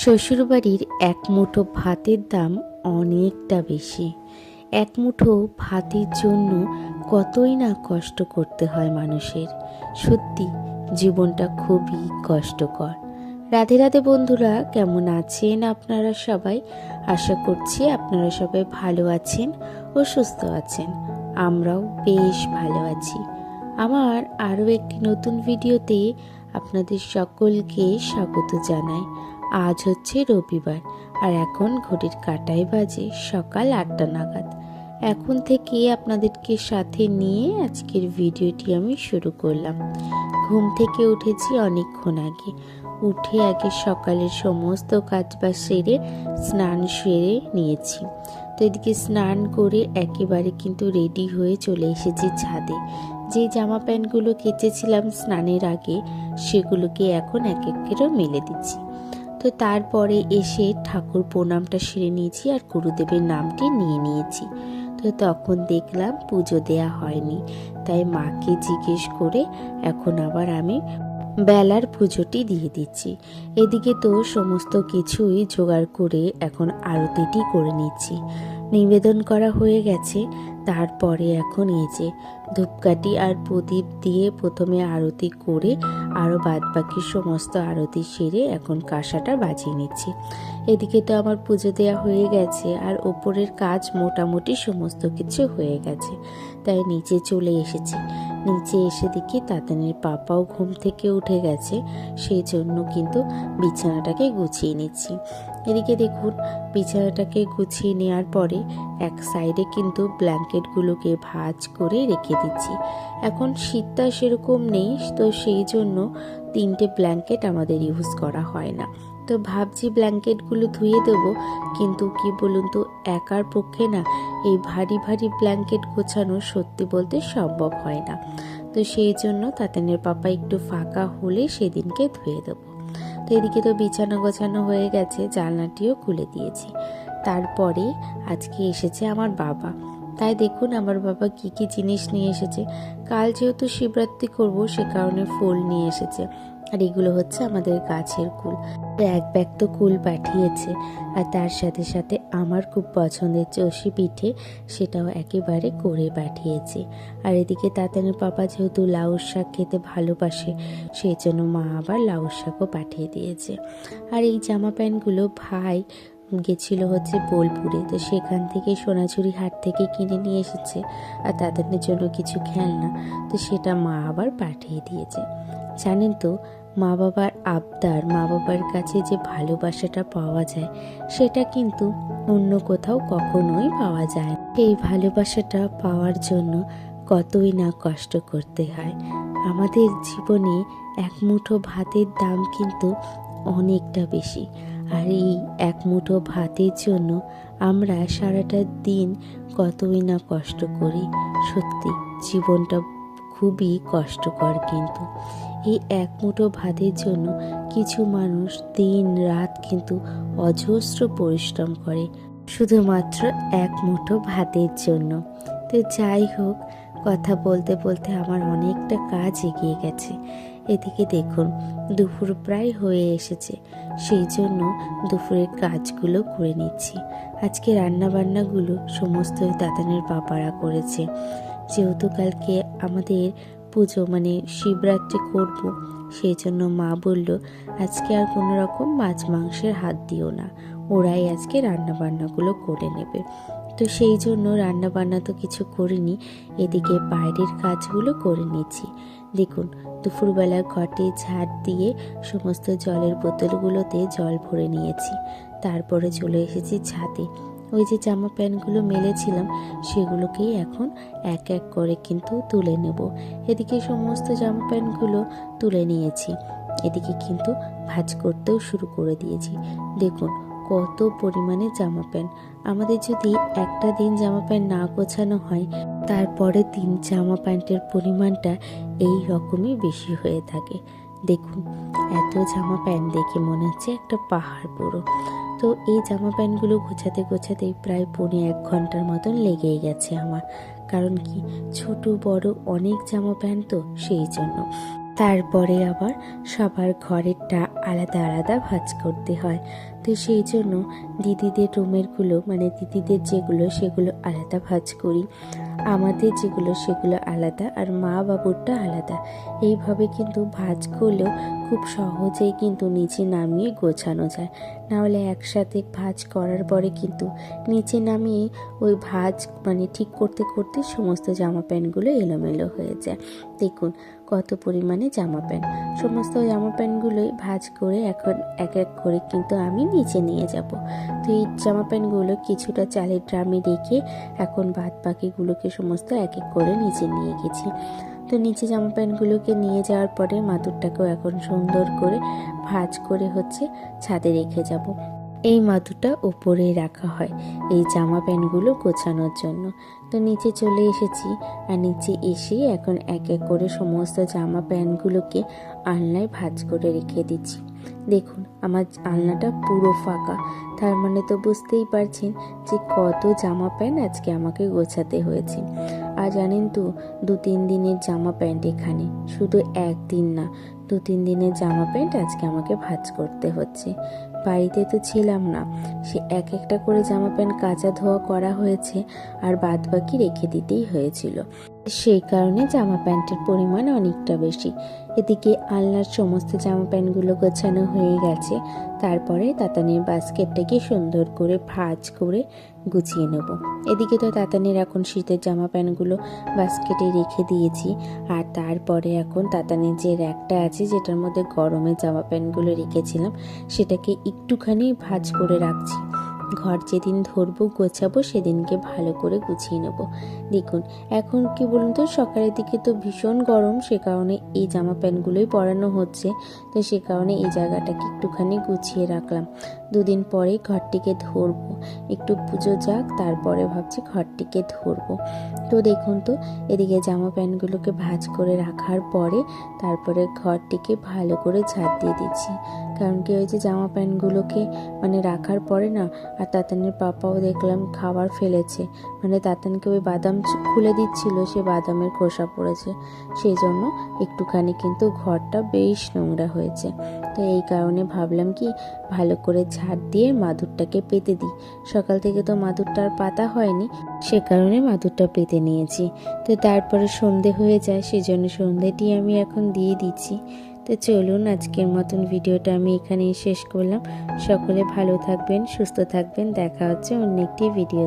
শ্বশুরবাড়ির এক মুঠো ভাতের দাম অনেকটা বেশি। এক মুঠো ভাতের জন্য কতই না কষ্ট করতে হয় মানুষের। সত্যি জীবনটা খুবই কষ্টকর। রাধে রাধে বন্ধুরা, কেমন আছেন আপনারা সবাই? আশা করছি আপনারা সবাই ভালো আছেন ও সুস্থ আছেন। আমরাও বেশ ভালো আছি। আমার আরও একটি নতুন ভিডিওতে আপনাদের সকলকে স্বাগত জানাই। আজ হচ্ছে রবিবার, আর এখন ঘড়ির কাঁটায় বাজে সকাল 8টা নাগাদ। এখন থেকে আপনাদেরকে সাথে নিয়ে আজকের ভিডিওটি আমি শুরু করলাম। ঘুম থেকে উঠেছি অনেকক্ষণ আগে। উঠে আগে সকালের সমস্ত কাজবাজ সেরে স্নান সেরে নিয়েছি। তো এদিকে স্নান করে একেবারে কিন্তু রেডি হয়ে চলে এসেছি ছাদে। যে জামা প্যান্টগুলো কেচেছিলাম স্নানের আগে, সেগুলোকে এখন এক এক করে মেলে দিচ্ছি। তো তারপরে এসে ঠাকুর প্রণামটা সেরে নিয়েছি আর গুরুদেবের নামটি নিয়ে নিয়েছি। তো তখন দেখলাম পুজো দেয়া হয়নি, তাই মাকে জিজ্ঞেস করে এখন আবার আমি বেলার পুজোটি দিয়ে দিচ্ছি। এদিকে তো সমস্ত কিছুই জোগাড় করে এখন আরতিটি করে নিচ্ছি। নিবেদন করা হয়ে গেছে, তারপরে এখন এই যে ধূপকাঠি আর প্রদীপ দিয়ে প্রথমে আরতি করে আরও বাদবাকি সমস্ত আরতি সেরে এখন কাঁসাটা বাজিয়ে নিচ্ছি। এদিকে তো আমার পুজো দেওয়া হয়ে গেছে আর ওপরের কাজ মোটামুটি সমস্ত কিছু হয়ে গেছে, তাই নিচে চলে এসেছি। নিচে এসে দেখি তাতানের পাপাও ঘুম থেকে উঠে গেছে, সেই জন্য কিন্তু বিছানাটাকে গুছিয়ে নিচ্ছি। এদিকে দেখুন, বিছানাটাকে গুছিয়ে নেওয়ার পরে এক সাইডে কিন্তু ব্ল্যাঙ্কেটগুলোকে ভাঁজ করে রেখে দিচ্ছি। এখন শীতটা সেরকম নেই, তো সেই জন্য 3টে ব্ল্যাঙ্কেট আমাদের ইউজ করা হয় না। তো ভাবছি ব্ল্যাঙ্কেটগুলো ধুয়ে দেবো, কিন্তু কি বলুন তো, একার পক্ষে না এই ভারী ভারী ব্ল্যাঙ্কেট গোছানো সত্যি বলতে সম্ভব হয় না। তো সেই জন্য তাতানের পাপা একটু ফাঁকা হলে সেদিনকে ধুয়ে দেবো। তো এদিকে তো বিছানা গোছানো হয়ে গেছে, জানলাটিও খুলে দিয়েছি। তারপরে আজকে এসেছে আমার বাবা। তাই দেখুন আমার বাবা কি কি জিনিস নিয়ে এসেছে। কাল যেহেতু শিবরাত্রি করব, সে কারণে ফুল নিয়ে এসেছে। আর এগুলো হচ্ছে আমাদের গাছের কুল। এক ব্যাগ তো কুল পাঠিয়েছে, আর তার সাথে সাথে আমার খুব পছন্দের চষি পিঠে, সেটাও একেবারে করে পাঠিয়েছে। আর এদিকে তাতানের পাপা যেহেতু লাউ শাক খেতে ভালোবাসে, সেই জন্য মা আবার লাউ শাকও পাঠিয়ে দিয়েছে। আর এই জামা প্যান্টগুলো ভাই গেছিল হচ্ছে বোলপুরে, তো সেখান থেকে সোনাঝুরি হাট থেকে কিনে নিয়ে এসেছে। আর তাদের জন্য কিছু খেলনা, তো সেটা মা আবার পাঠিয়ে দিয়েছে। জানেন তো, মা বাবার আবদার, মা বাবার কাছে যে ভালোবাসাটা পাওয়া যায়, সেটা কিন্তু অন্য কোথাও কখনোই পাওয়া যায় না। এই ভালোবাসাটা পাওয়ার জন্য কতই না কষ্ট করতে হয়। আমাদের জীবনে এক মুঠো ভাতের দাম কিন্তু অনেকটা বেশি, আর এই এক মুঠো ভাতের জন্য আমরা সারাটা দিন কতই না কষ্ট করি। সত্যি জীবনটা খুবই কষ্টকর, কিন্তু এই এক মুঠো ভাতের জন্য কিছু মানুষ দিন রাত কিন্তু অজস্র পরিশ্রম করে শুধুমাত্র এক মুঠো ভাতের জন্য। তো যাই হোক, কথা বলতে বলতে আমার অনেকটা কাজ এগিয়ে গেছে। এদিকে দেখুন, দুপুর প্রায় হয়ে এসেছে, সেই জন্য দুপুরের কাজগুলো করে নিচ্ছি। আজকে রান্নাবান্নাগুলো সমস্ত দাদানের পাপারা করেছে। যেহেতু কালকে আমাদের পুজো মানে শিবরাত্রি করব, সেই জন্য মা বলল আজকে আর কোনো রকম মাছ মাংসের হাত দিও না, ওরাই আজকে রান্নাবান্নাগুলো করে নেবে। তো সেই জন্য রান্নাবান্না তো কিছু করিনি, এদিকে বাইরের কাজগুলো করে নিচ্ছি। দেখুন, দুপুরবেলা ঘটে ঝাড় দিয়ে সমস্ত জলের বোতলগুলোতে জল ভরে নিয়েছি। তারপরে চলে এসেছি ছাদে। ওই যে জামা প্যান্টগুলো মেলেছিলাম, সেগুলোকেই এখন এক এক করে কিন্তু তুলে নেব। এদিকে সমস্ত জামা প্যান্টগুলো তুলে নিয়েছি, এদিকে কিন্তু ভাঁজ করতেও শুরু করে দিয়েছি। দেখুন কত পরিমাণে জামা প্যান্ট। আমাদের যদি একটা দিন জামা প্যান্ট না গোছানো হয়, তারপরে দিন জামা প্যান্টের পরিমাণটা এই রকমই বেশি হয়ে থাকে। দেখুন এত জামা প্যান্ট দেখে মনে হচ্ছে একটা পাহাড় পুরো। তো এই জামা প্যান্টগুলো গোছাতে গোছাতেই প্রায় 1.5 ঘন্টার মতন লেগেই গেছে আমার। কারণ কি, ছোট বড় অনেক জামা প্যান্ট, তো সেই জন্য। তারপরে আবার সবার ঘরেরটা আলাদা আলাদা ভাঁজ করতে হয়। তো সেই জন্য দিদিদের রুমেরগুলো মানে দিদিদের যেগুলো সেগুলো আলাদা ভাঁজ করি, আমাদের যেগুলো সেগুলো আলাদা, আর মা বাবুরটা আলাদা। এইভাবে কিন্তু ভাঁজ করলেও খুব সহজেই কিন্তু নিচে নামিয়ে গোছানো যায়। নাহলে একসাথে ভাঁজ করার পরে কিন্তু নিচে নামিয়ে ওই ভাঁজ মানে ঠিক করতে করতে সমস্ত জামা প্যান্টগুলো এলোমেলো হয়ে যায়। দেখুন কত পরিমাণে জামা প্যান্ট, সমস্ত জামা প্যান্টগুলোই ভাঁজ করে এখন এক এক করে কিন্তু আমি নিচে নিয়ে যাব। তো এই জামা প্যান্টগুলো কিছুটা চালের ড্রামে রেখে এখন বাদ বাকিগুলোকে সমস্ত এক এক করে নিচে নিয়ে গেছি। তো নিচে জামা প্যান্টগুলোকে নিয়ে যাওয়ার পরে মাদুরটাকেও এখন সুন্দর করে ভাঁজ করে ছাদে রেখে যাব। এই মাদুরটা উপরেই রাখা হয় এই জামা প্যান্টগুলো গোছানোর জন্য। তো নিচে চলে এসেছি, আর নিচে এসে এখন এক এক করে সমস্ত জামা প্যান্টগুলোকে আলনায় ভাঁজ করে রেখে দিচ্ছি। দেখুন আমার আলনাটা পুরো ফাঁকা, তার মানে তো বুঝতেই পারছেন যে কত জামা প্যান্ট আজকে আমাকে গোছাতে হয়েছে। আর জানেন তো 2-3 দিনের জামা প্যান্ট এখানে, শুধু একদিন না 2-3 দিনের জামা প্যান্ট আজকে আমাকে ভাঁজ করতে হচ্ছে। বাড়িতে তো ছিলাম না, সে এক একটা করে জামা প্যান্ট কাচা ধোয়া করা হয়েছে আর বাদ বাকি রেখে দিতেই হয়েছিল। সেই কারণে জামা প্যান্টের পরিমাণ অনেকটা বেশি। এদিকে আলনার সমস্ত জামা প্যান্টগুলো গোছানো হয়ে গেছে। তারপরে তাতানের বাস্কেটটাকে সুন্দর করে ভাঁজ করে গুছিয়ে নেব। এদিকে তো তাতানের এখন শীতের জামা প্যান্টগুলো বাস্কেটে রেখে দিয়েছি, আর তারপরে এখন তাতানের যে র্যাকটা আছে যেটার মধ্যে গরমের জামা প্যান্টগুলো রেখেছিলাম সেটাকে একটুখানি ভাঁজ করে রাখছি। ঘর যেদিন ধরবো গোছাবো সেদিনকে ভালো করে গুছিয়ে নেব। দেখুন এখন কি বলুন তো, সকালের দিকে তো ভীষণ গরম, সে কারণে এই জামা প্যান্টগুলোই পরানো হচ্ছে। তো সে কারণে এই জায়গাটাকে একটুখানি গুছিয়ে রাখলাম। 2 দিন পরে ঘরটিকে ধরবো, একটু পুজো যাক তারপরে ভাবছি ঘরটিকে ধরবো। তো দেখুন তো এদিকে জামা প্যান্টগুলোকে ভাঁজ করে রাখার পরে তারপরে ঘরটিকে ভালো করে ঝাড় দিয়ে দিচ্ছি। কারণ কি হয়েছে, জামা প্যান্টগুলোকে মানে রাখার পরে না, আর তাতানের পাপাও দেখলাম খাবার ফেলেছে, মানে তাতানকে ওই বাদাম খুলে দিচ্ছিল, সে বাদামের খোসা পড়েছে, সেই জন্য একটুখানি কিন্তু ঘরটা বেশ নোংরা হয়েছে। তো এই কারণে ভাবলাম কি ভালো করে ঝাড় দিয়ে মাদুরটাকে পেতে দিই। সকাল থেকে তো মাদুরটা আর পাতা হয়নি, সে কারণে মাদুরটা পেতে নিয়েছি। তো তারপরে সন্ধে হয়ে যায়, সেজন্য সন্ধেটি আমি এখন দিয়ে দিচ্ছি। তো চলুন আজকের মতন ভিডিওটা আমি এখানেই শেষ করলাম। সকলে ভালো থাকবেন, সুস্থ থাকবেন, দেখা হচ্ছে অন্য একটি ভিডিও।